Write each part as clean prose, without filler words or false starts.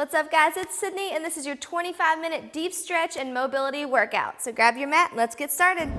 What's up, guys? It's Sydney, and this is your 25-minute deep stretch and mobility workout. So grab your mat and let's get started.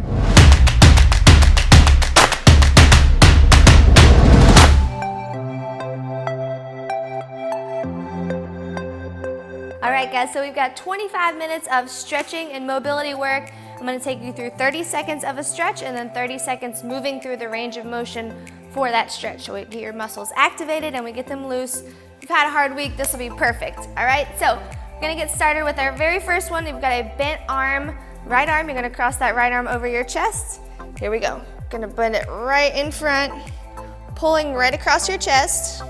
All right, guys, so we've got 25 minutes of stretching and mobility work. I'm going to take you through 30 seconds of a stretch and then 30 seconds moving through the range of motion for that stretch. So we get your muscles activated and we get them loose. If you've had a hard week, this will be perfect. All right, so we're going to get started with our very first one. We've got a bent arm, right arm. You're going to cross that right arm over your chest. Here we go. Going to bend it right in front, pulling right across your chest.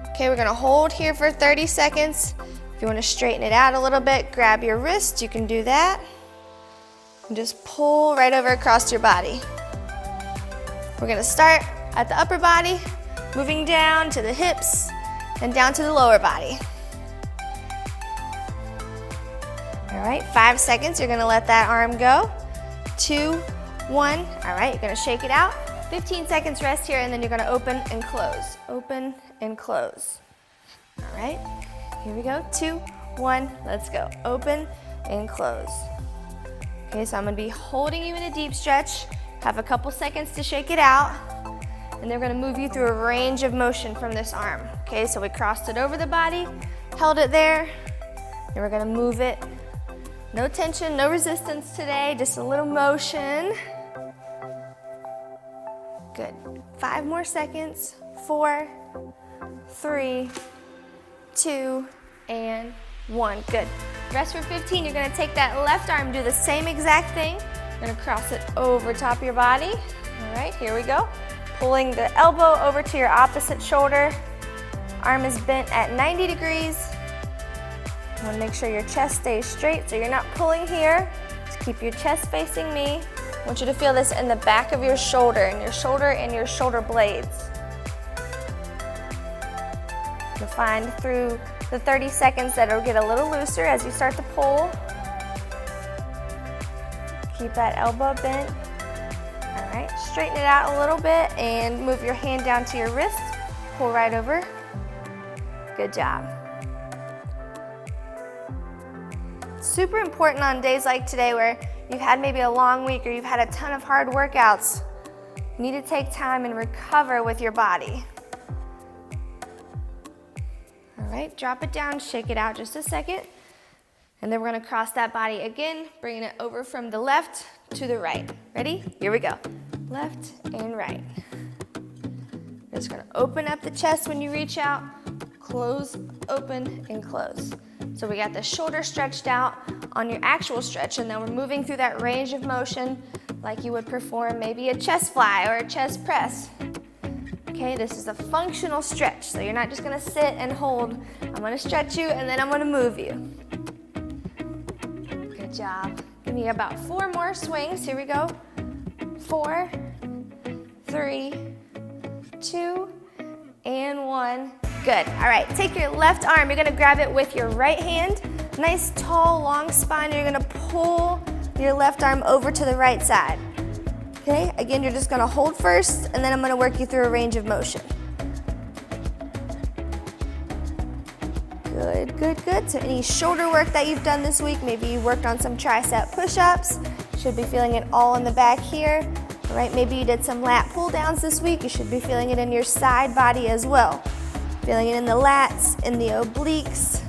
Okay, we're going to hold here for 30 seconds. If you want to straighten it out a little bit, grab your wrist. You can do that. And just pull right over across your body. We're going to start at the upper body, moving down to the hips and down to the lower body. All right, 5 seconds. You're going to let that arm go. 2, 1. All right, you're going to shake it out. 15 seconds rest here, and then you're going to open and close. Open and close. All right, here we go. 2, 1. Let's go. Open and close. Okay, so I'm going to be holding you in a deep stretch. Have a couple seconds to shake it out. And they're going to move you through a range of motion from this arm. Okay, so we crossed it over the body, held it there. Then we're going to move it. No tension, no resistance today, just a little motion. Good. 5 more seconds. 4, 3, 2, and 1. Good. Rest for 15. You're going to take that left arm, do the same exact thing. You're going to cross it over top of your body. All right, here we go. Pulling the elbow over to your opposite shoulder. Arm is bent at 90 degrees. You want to make sure your chest stays straight so you're not pulling here. Just keep your chest facing me. I want you to feel this in the back of your shoulder and your shoulder blades. You'll find through the 30 seconds that it'll get a little looser as you start to pull. Keep that elbow bent. All right, straighten it out a little bit and move your hand down to your wrist. Pull right over. Good job. Super important on days like today where you've had maybe a long week or you've had a ton of hard workouts. You need to take time and recover with your body. All right, drop it down, shake it out just a second. And then we're going to cross that body again, bringing it over from the left to the right. Ready? Here we go. Left and right. You're just going to open up the chest when you reach out, close, open, and close. So we got the shoulder stretched out on your actual stretch, and then we're moving through that range of motion like you would perform maybe a chest fly or a chest press. Okay, this is a functional stretch, so you're not just going to sit and hold. I'm going to stretch you, and then I'm going to move you. Good job. Give me about 4 more swings. Here we go. 4, 3, 2, and 1. Good. All right, take your left arm. You're going to grab it with your right hand. Nice, tall, long spine. You're going to pull your left arm over to the right side. Okay, again, you're just going to hold first, and then I'm going to work you through a range of motion. Good, good, good. So any shoulder work that you've done this week, maybe you worked on some tricep push-ups. Should be feeling it all in the back here. All right, maybe you did some lat pull-downs this week. You should be feeling it in your side body as well. Feeling it in the lats, in the obliques.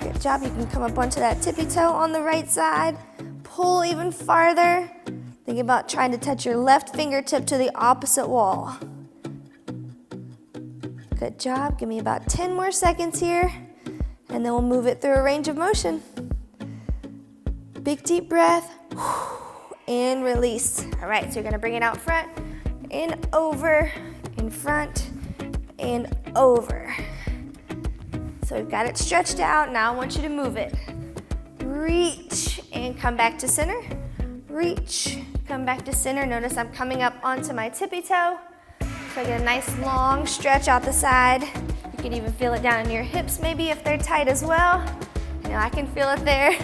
Good job. You can come up onto that tippy toe on the right side. Pull even farther. Think about trying to touch your left fingertip to the opposite wall. Good job. Give me about 10 more seconds here, and then we'll move it through a range of motion. Big deep breath, and release. All right, so you're gonna bring it out front, and over, in front, and over. So we've got it stretched out. Now I want you to move it. Reach, and come back to center. Reach, come back to center. Notice I'm coming up onto my tippy toe. So I get a nice long stretch out the side. You can even feel it down in your hips maybe if they're tight as well. You know, I can feel it there.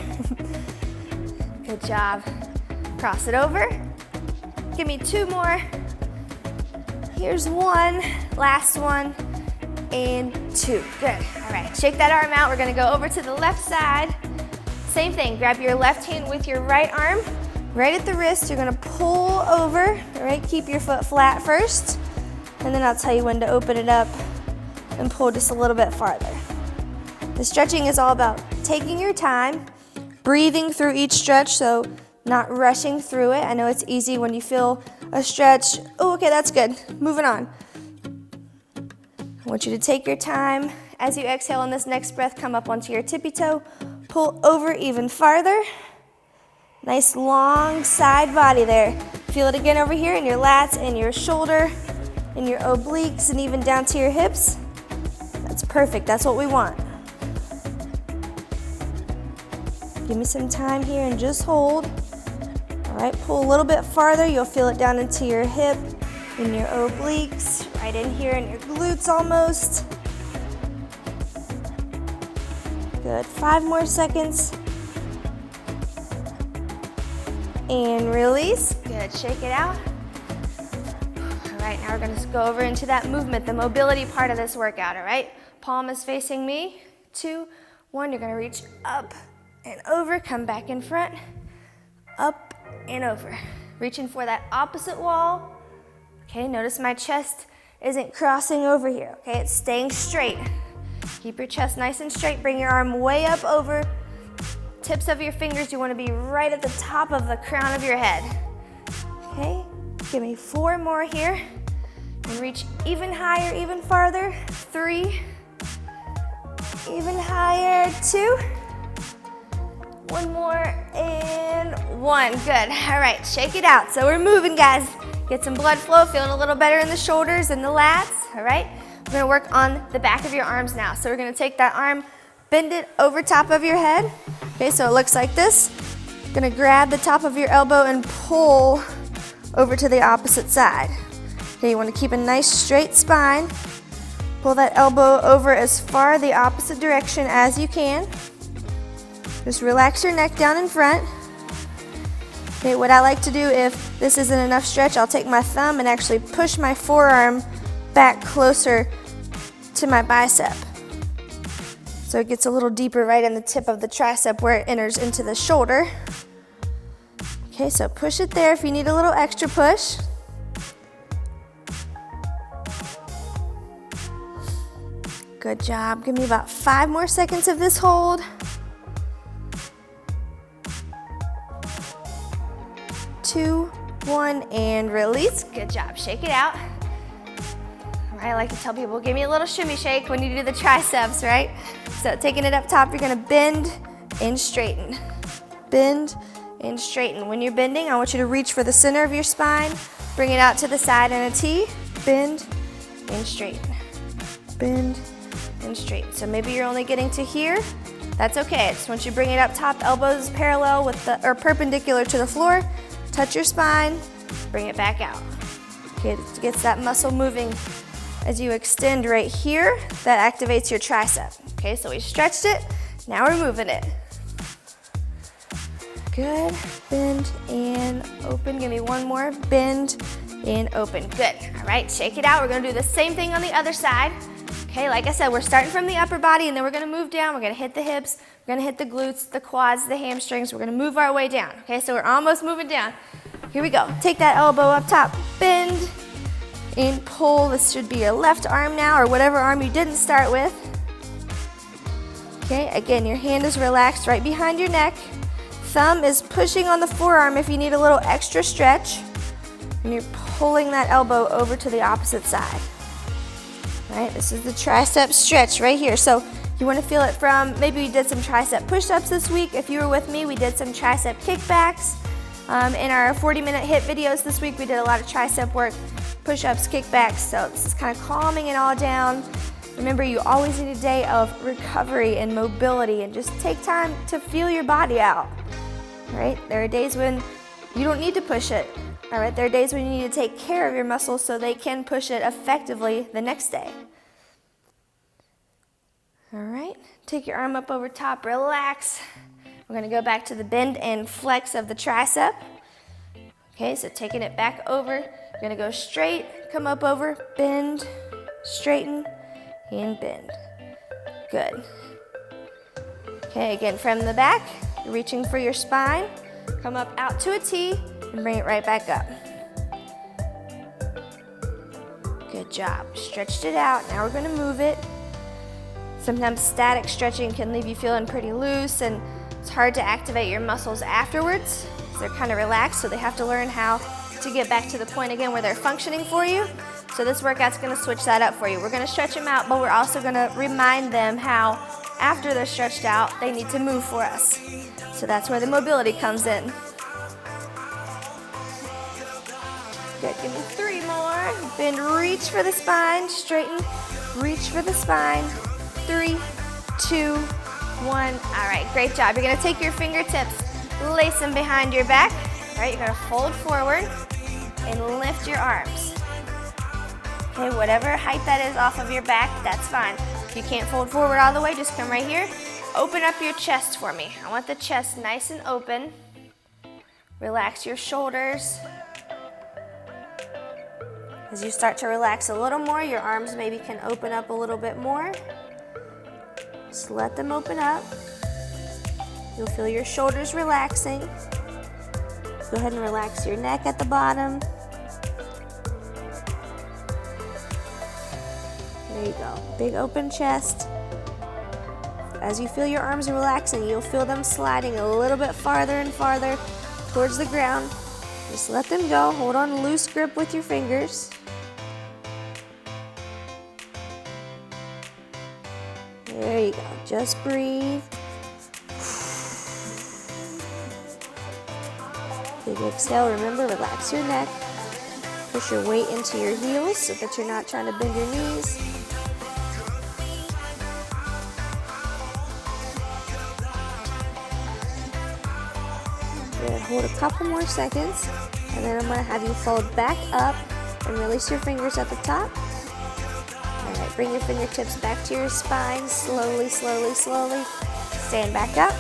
Good job. Cross it over. Give me 2 more. Here's 1, last one. and 2. Good. All right, shake that arm out. We're gonna go over to the left side. Same thing, grab your left hand with your right arm, right at the wrist. You're gonna pull over, all right? Keep your foot flat first, and then I'll tell you when to open it up and pull just a little bit farther. The stretching is all about taking your time, breathing through each stretch, so not rushing through it. I know it's easy when you feel a stretch. Oh, okay, that's good. Moving on. I want you to take your time. As you exhale on this next breath, come up onto your tippy toe, pull over even farther. Nice long side body there. Feel it again over here in your lats and your shoulder, in your obliques, and even down to your hips. That's perfect, that's what we want. Give me some time here and just hold. All right, pull a little bit farther. You'll feel it down into your hip, in your obliques, right in here in your glutes almost. Good, 5 more seconds. And release, good, shake it out. All right, now we're gonna go over into that movement, the mobility part of this workout, all right? Palm is facing me, 2, 1, you're gonna reach up and over, come back in front, up and over. Reaching for that opposite wall. Okay, notice my chest isn't crossing over here, okay? It's staying straight. Keep your chest nice and straight, bring your arm way up over. Tips of your fingers, you wanna be right at the top of the crown of your head. Okay, give me 4 more here. And reach even higher, even farther. 3, even higher, 2. 1 more, and 1. Good. All right, shake it out. So we're moving, guys. Get some blood flow, feeling a little better in the shoulders and the lats, all right? We're gonna work on the back of your arms now. So we're gonna take that arm, bend it over top of your head. Okay, so it looks like this. Gonna grab the top of your elbow and pull over to the opposite side. Okay, you wanna keep a nice straight spine. Pull that elbow over as far the opposite direction as you can. Just relax your neck down in front. Okay, what I like to do if this isn't enough stretch, I'll take my thumb and actually push my forearm back closer to my bicep. So it gets a little deeper right in the tip of the tricep where it enters into the shoulder. Okay, so push it there if you need a little extra push. Good job. Give me about 5 more seconds of this hold. 2, 1, and release. Good job. Shake it out. All right, I like to tell people, give me a little shimmy shake when you do the triceps, right? So taking it up top, you're gonna bend and straighten. Bend and straighten. When you're bending, I want you to reach for the center of your spine, bring it out to the side in a T, bend and straighten. Bend and straighten. So maybe you're only getting to here. That's okay. Just once you bring it up top, elbows parallel with the, or perpendicular to the floor, touch your spine, bring it back out. Okay, it gets that muscle moving as you extend right here. That activates your tricep. Okay, so we stretched it, now we're moving it. Good, bend and open. Give me 1 more, bend and open. Good, all right, shake it out. We're gonna do the same thing on the other side. Okay, like I said, we're starting from the upper body and then we're gonna move down. We're gonna hit the hips, we're gonna hit the glutes, the quads, the hamstrings. We're gonna move our way down. Okay, so we're almost moving down. Here we go. Take that elbow up top, bend and pull. This should be your left arm now or whatever arm you didn't start with. Okay, again, your hand is relaxed right behind your neck. Thumb is pushing on the forearm if you need a little extra stretch. And you're pulling that elbow over to the opposite side. All right, this is the tricep stretch right here. So you want to feel it from, maybe we did some tricep push-ups this week. If you were with me, we did some tricep kickbacks. In our 40-minute HIIT videos this week, we did a lot of tricep work, push-ups, kickbacks. So this is kind of calming it all down. Remember, you always need a day of recovery and mobility, and just take time to feel your body out. All right, there are days when you don't need to push it. All right, there are days when you need to take care of your muscles so they can push it effectively the next day. All right, take your arm up over top, relax. We're gonna go back to the bend and flex of the tricep. Okay, so taking it back over, you're gonna go straight, come up over, bend, straighten, and bend. Good. Okay, again from the back, you're reaching for your spine. Come up out to a T and bring it right back up. Good job. Stretched it out. Now we're going to move it. Sometimes static stretching can leave you feeling pretty loose, and it's hard to activate your muscles afterwards. They're kind of relaxed, so they have to learn how to get back to the point again where they're functioning for you. So this workout's going to switch that up for you. We're going to stretch them out, but we're also going to remind them how after they're stretched out, they need to move for us. So that's where the mobility comes in. Good, give me 3 more. Bend, reach for the spine, straighten, reach for the spine. 3, 2, 1. All right, great job. You're gonna take your fingertips, lace them behind your back. All right, you're gonna fold forward and lift your arms. Okay, whatever height that is off of your back, that's fine. If you can't fold forward all the way, just come right here. Open up your chest for me. I want the chest nice and open. Relax your shoulders. As you start to relax a little more, your arms maybe can open up a little bit more. Just let them open up. You'll feel your shoulders relaxing. Go ahead and relax your neck at the bottom. There you go. Big open chest. As you feel your arms relaxing, you'll feel them sliding a little bit farther and farther towards the ground. Just let them go. Hold on a loose grip with your fingers. There you go. Just breathe. Big exhale. Remember, relax your neck. Push your weight into your heels so that you're not trying to bend your knees. Good. Hold a couple more seconds, and then I'm going to have you fold back up and release your fingers at the top. All right, bring your fingertips back to your spine. Slowly, slowly, slowly. Stand back up.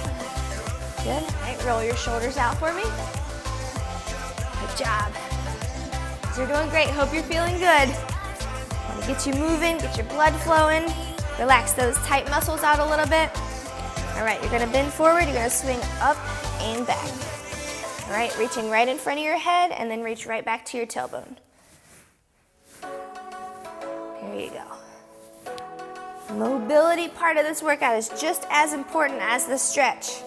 Good. All right, roll your shoulders out for me. Good job. You're doing great. Hope you're feeling good. I want to get you moving, get your blood flowing. Relax those tight muscles out a little bit. All right, you're going to bend forward. You're going to swing up and back. All right, reaching right in front of your head, and then reach right back to your tailbone. There you go. The mobility part of this workout is just as important as the stretch.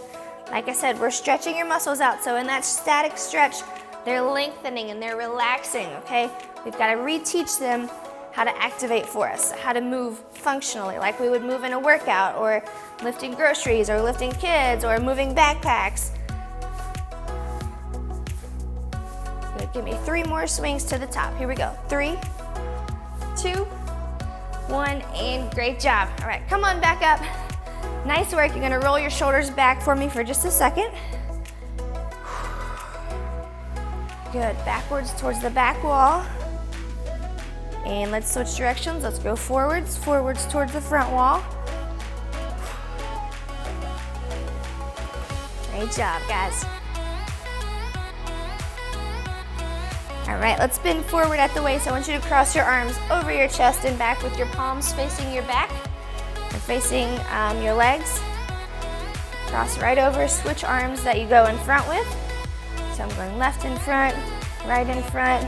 Like I said, we're stretching your muscles out, so in that static stretch, they're lengthening and they're relaxing, okay? We've got to reteach them how to activate for us, how to move functionally, like we would move in a workout, or lifting groceries, or lifting kids, or moving backpacks. Good. Give me 3 more swings to the top. Here we go. 3, 2, 1, and great job. All right, come on back up. Nice work. You're gonna roll your shoulders back for me for just a second. Good, backwards towards the back wall. And let's switch directions. Let's go forwards, forwards towards the front wall. Great job, guys. All right, let's bend forward at the waist. I want you to cross your arms over your chest and back with your palms facing your back and facing your legs. Cross right over, switch arms that you go in front with. So I'm going left in front, right in front.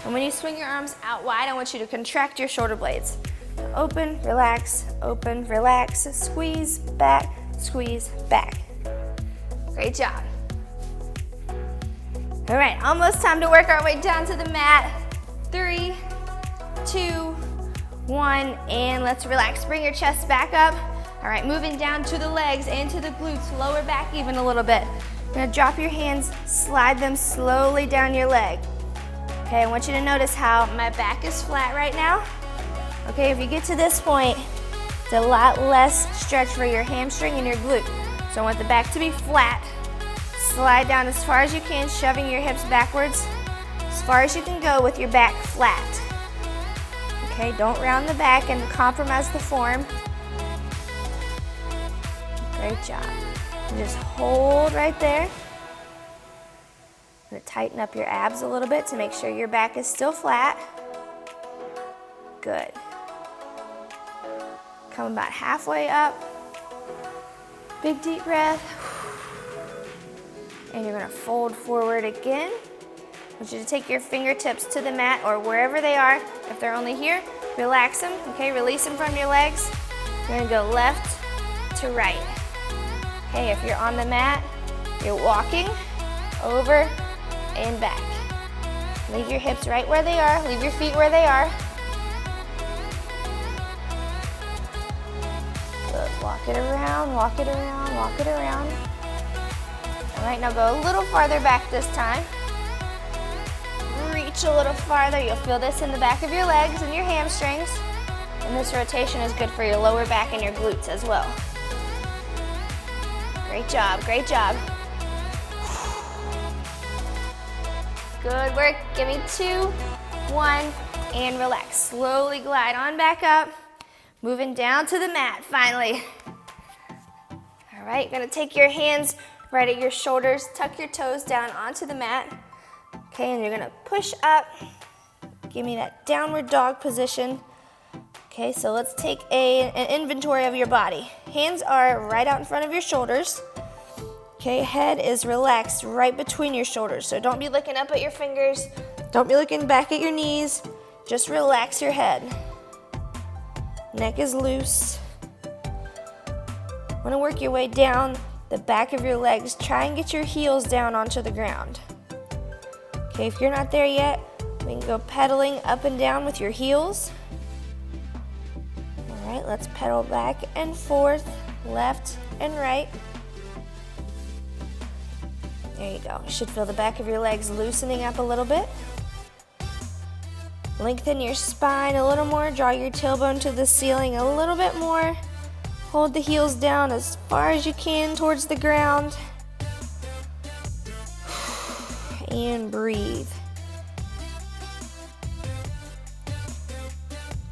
And when you swing your arms out wide, I want you to contract your shoulder blades. Open, relax, squeeze, back. Great job. All right, almost time to work our way down to the mat. 3, 2, 1, and let's relax. Bring your chest back up. All right, moving down to the legs and to the glutes, lower back even a little bit. You're gonna drop your hands, slide them slowly down your leg. Okay, I want you to notice how my back is flat right now. Okay, if you get to this point, it's a lot less stretch for your hamstring and your glute. So I want the back to be flat. Slide down as far as you can, shoving your hips backwards, as far as you can go with your back flat. Okay, don't round the back and compromise the form. Great job. And just hold right there. I'm going to tighten up your abs a little bit to make sure your back is still flat. Good. Come about halfway up. Big deep breath. And you're gonna fold forward again. I want you to take your fingertips to the mat or wherever they are. If they're only here, relax them, okay? Release them from your legs. You're gonna go left to right. Okay, if you're on the mat, you're walking over and back. Leave your hips right where they are. Leave your feet where they are. Good. Walk it around, walk it around, walk it around. All right, now go a little farther back this time. Reach a little farther. You'll feel this in the back of your legs and your hamstrings. And this rotation is good for your lower back and your glutes as well. Great job, great job. Good work. Give me 2, 1, and relax. Slowly glide on back up. Moving down to the mat, finally. All right, you're gonna take your hands right at your shoulders, tuck your toes down onto the mat. Okay, and you're gonna push up. Give me that downward dog position. Okay, so let's take an inventory of your body. Hands are right out in front of your shoulders. Okay, head is relaxed right between your shoulders. So don't be looking up at your fingers. Don't be looking back at your knees. Just relax your head. Neck is loose. Want to work your way down the back of your legs. Try and get your heels down onto the ground. Okay, if you're not there yet, we can go pedaling up and down with your heels. All right, let's pedal back and forth, left and right. There you go. You should feel the back of your legs loosening up a little bit. Lengthen your spine a little more. Draw your tailbone to the ceiling a little bit more. Hold the heels down as far as you can towards the ground. And breathe.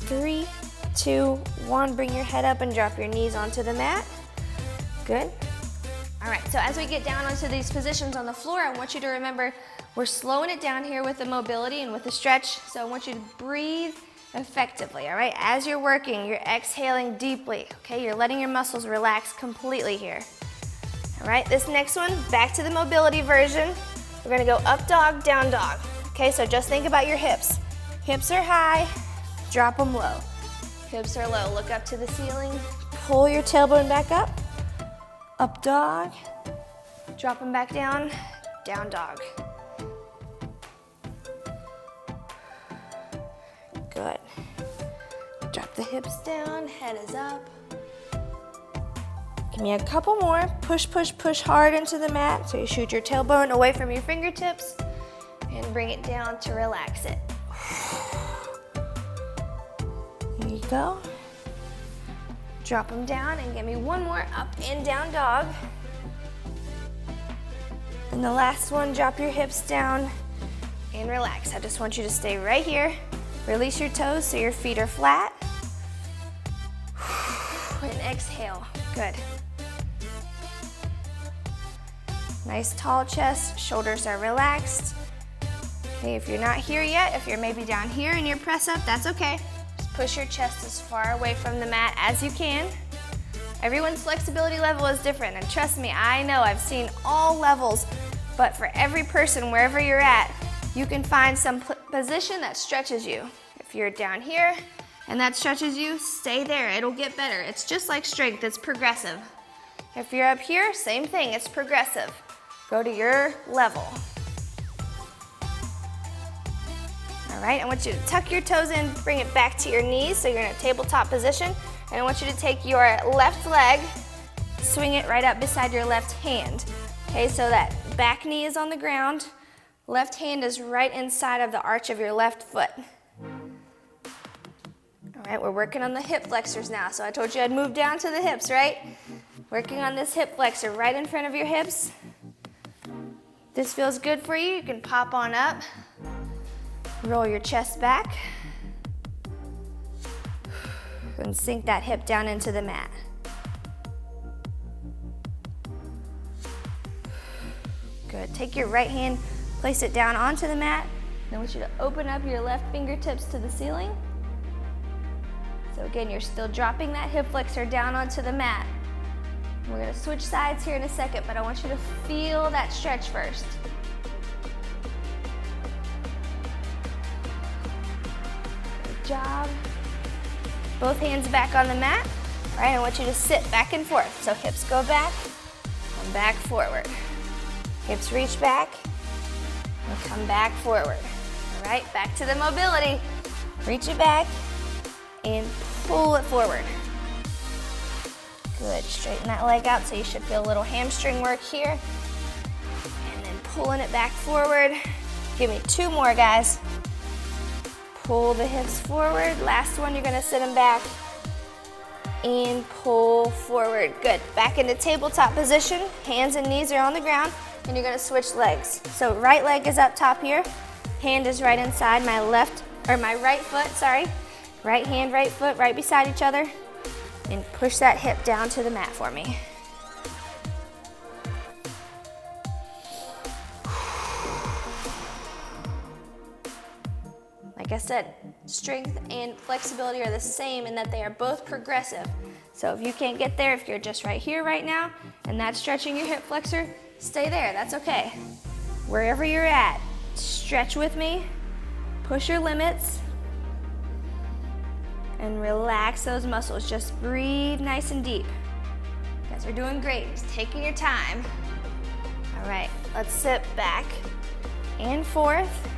3, 2, 1. Bring your head up and drop your knees onto the mat. Good. All right, so as we get down onto these positions on the floor, I want you to remember we're slowing it down here with the mobility and with the stretch, so I want you to breathe effectively, all right? As you're working, you're exhaling deeply, okay? You're letting your muscles relax completely here. All right, this next one, back to the mobility version. We're gonna go up dog, down dog, okay? So just think about your hips. Hips are high, drop them low. Hips are low, look up to the ceiling, pull your tailbone back up. Up dog, drop them back down, down dog. Good. Drop the hips down, head is up. Give me a couple more. Push, push, push hard into the mat so you shoot your tailbone away from your fingertips and bring it down to relax it. Here you go. Drop them down and give me one more up and down dog. And the last one, drop your hips down and relax. I just want you to stay right here. Release your toes so your feet are flat. And exhale, good. Nice tall chest, shoulders are relaxed. Okay, if you're not here yet, if you're maybe down here in your press up, that's okay. Push your chest as far away from the mat as you can. Everyone's flexibility level is different, and trust me, I know I've seen all levels, but for every person, wherever you're at, you can find some position that stretches you. If you're down here and that stretches you, stay there, it'll get better. It's just like strength, it's progressive. If you're up here, same thing, it's progressive. Go to your level. All right, I want you to tuck your toes in, bring it back to your knees so you're in a tabletop position. And I want you to take your left leg, swing it right up beside your left hand. Okay, so that back knee is on the ground, left hand is right inside of the arch of your left foot. All right, we're working on the hip flexors now. So I told you I'd move down to the hips, right? Working on this hip flexor right in front of your hips. This feels good for you, you can pop on up. Roll your chest back and sink that hip down into the mat. Good. Take your right hand, place it down onto the mat. And I want you to open up your left fingertips to the ceiling. So again, you're still dropping that hip flexor down onto the mat. We're gonna switch sides here in a second, but I want you to feel that stretch first. Good job. Both hands back on the mat. All right, I want you to sit back and forth. So hips go back and back forward. Hips reach back and come back forward. All right, back to the mobility. Reach it back and pull it forward. Good, straighten that leg out so you should feel a little hamstring work here. And then pulling it back forward. Give me 2 more, guys. Pull the hips forward. Last one, you're gonna sit them back and pull forward. Good, back into tabletop position. Hands and knees are on the ground and you're gonna switch legs. So right leg is up top here. Hand is right inside my right foot, sorry. Right hand, right foot, right beside each other. And push that hip down to the mat for me. Like I said, strength and flexibility are the same in that they are both progressive. So if you can't get there, if you're just right here right now, and that's stretching your hip flexor, stay there, that's okay. Wherever you're at, stretch with me, push your limits, and relax those muscles. Just breathe nice and deep. You guys are doing great, just taking your time. All right, let's sit back and forth.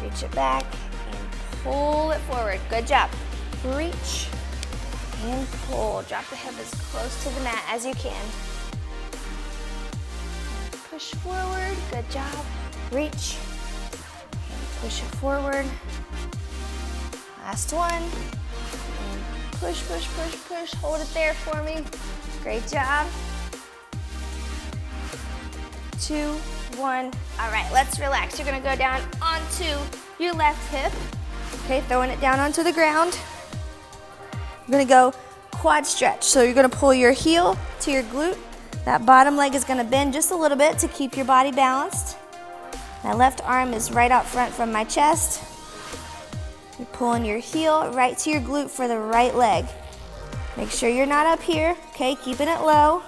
Reach it back and pull it forward. Good job. Reach and pull. Drop the hip as close to the mat as you can. Push forward. Good job. Reach and push it forward. Last one. And push, push, push, push. Hold it there for me. Great job. 2, 1. All right, let's relax. You're gonna go down onto your left hip. Okay, throwing it down onto the ground. You're gonna go quad stretch. So you're gonna pull your heel to your glute. That bottom leg is gonna bend just a little bit to keep your body balanced. My left arm is right out front from my chest. You're pulling your heel right to your glute for the right leg. Make sure you're not up here, okay? Keeping it low.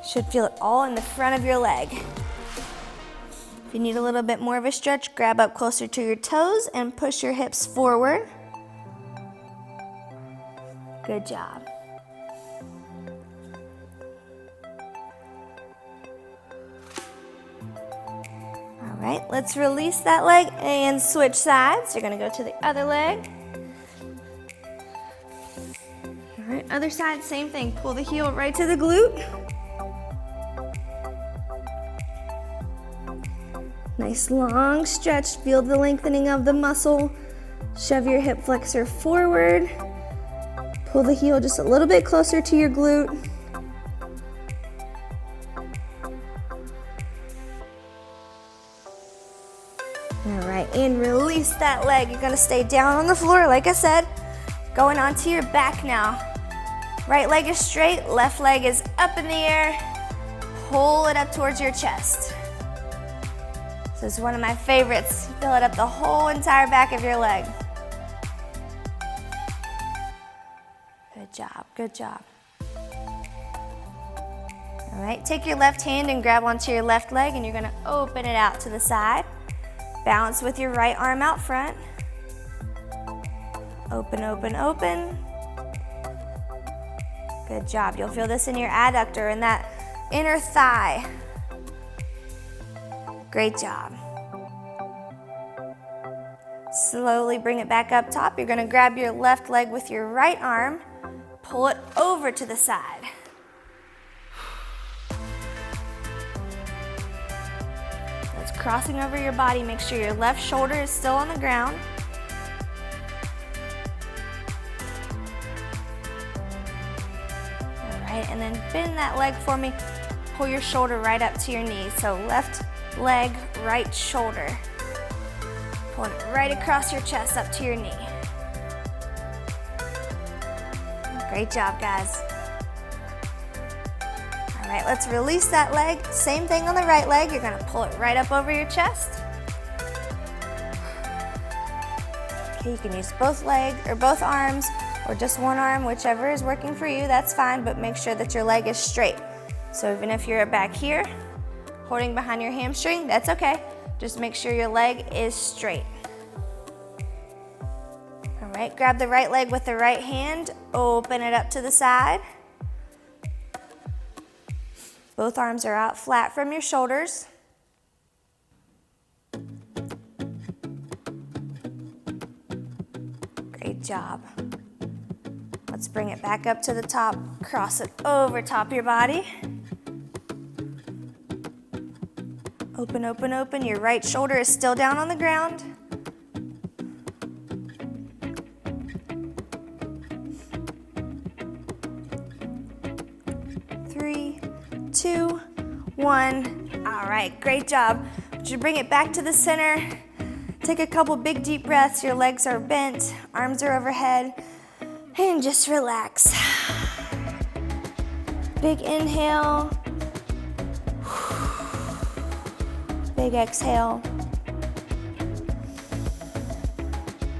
Should feel it all in the front of your leg. If you need a little bit more of a stretch, grab up closer to your toes and push your hips forward. Good job. All right, let's release that leg and switch sides. You're gonna go to the other leg. All right, other side, same thing. Pull the heel right to the glute. Nice long stretch, feel the lengthening of the muscle. Shove your hip flexor forward. Pull the heel just a little bit closer to your glute. All right, and release that leg. You're gonna stay down on the floor, like I said. Going onto your back now. Right leg is straight, left leg is up in the air. Pull it up towards your chest. This is one of my favorites. Fill it up the whole entire back of your leg. Good job, good job. All right, take your left hand and grab onto your left leg and you're gonna open it out to the side. Balance with your right arm out front. Open, open, open. Good job. You'll feel this in your adductor and that inner thigh. Great job. Slowly bring it back up top. You're gonna grab your left leg with your right arm, pull it over to the side. That's crossing over your body. Make sure your left shoulder is still on the ground. All right, and then bend that leg for me. Pull your shoulder right up to your knee. So left leg, right shoulder. Pull it right across your chest up to your knee. Great job, guys. All right, let's release that leg. Same thing on the right leg. You're gonna pull it right up over your chest. Okay, you can use both legs or both arms or just one arm, whichever is working for you, that's fine, but make sure that your leg is straight. So even if you're back here, holding behind your hamstring, that's okay. Just make sure your leg is straight. All right, grab the right leg with the right hand, open it up to the side. Both arms are out flat from your shoulders. Great job. Let's bring it back up to the top, cross it over top your body. Open, open, open. Your right shoulder is still down on the ground. Three, two, one. All right, great job. Would you bring it back to the center? Take a couple big deep breaths. Your legs are bent, arms are overhead, and just relax. Big inhale. Big exhale.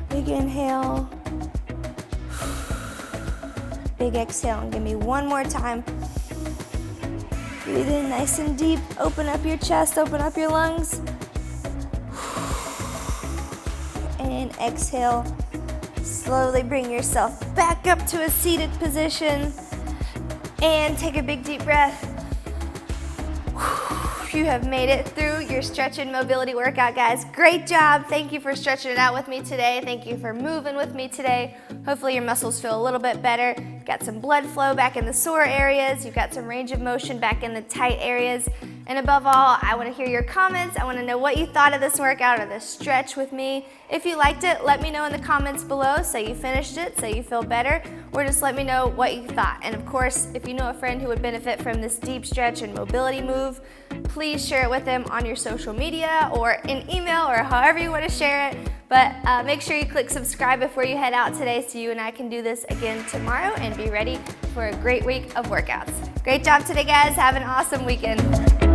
Big inhale. Big exhale. And give me one more time. Breathe in nice and deep. Open up your chest, open up your lungs. And exhale. Slowly bring yourself back up to a seated position. And take a big deep breath. You have made it through your stretch and mobility workout, guys. Great job. Thank you for stretching it out with me today. Thank you for moving with me today. Hopefully your muscles feel a little bit better. You've got some blood flow back in the sore areas. You've got some range of motion back in the tight areas. And above all, I want to hear your comments. I want to know what you thought of this workout or this stretch with me. If you liked it, let me know in the comments below. Say you finished it, say you feel better, or just let me know what you thought. And of course, if you know a friend who would benefit from this deep stretch and mobility move, please share it with them on your social media or in email or however you want to share it. But make sure you click subscribe before you head out today so you and I can do this again tomorrow and be ready for a great week of workouts. Great job today, guys. Have an awesome weekend.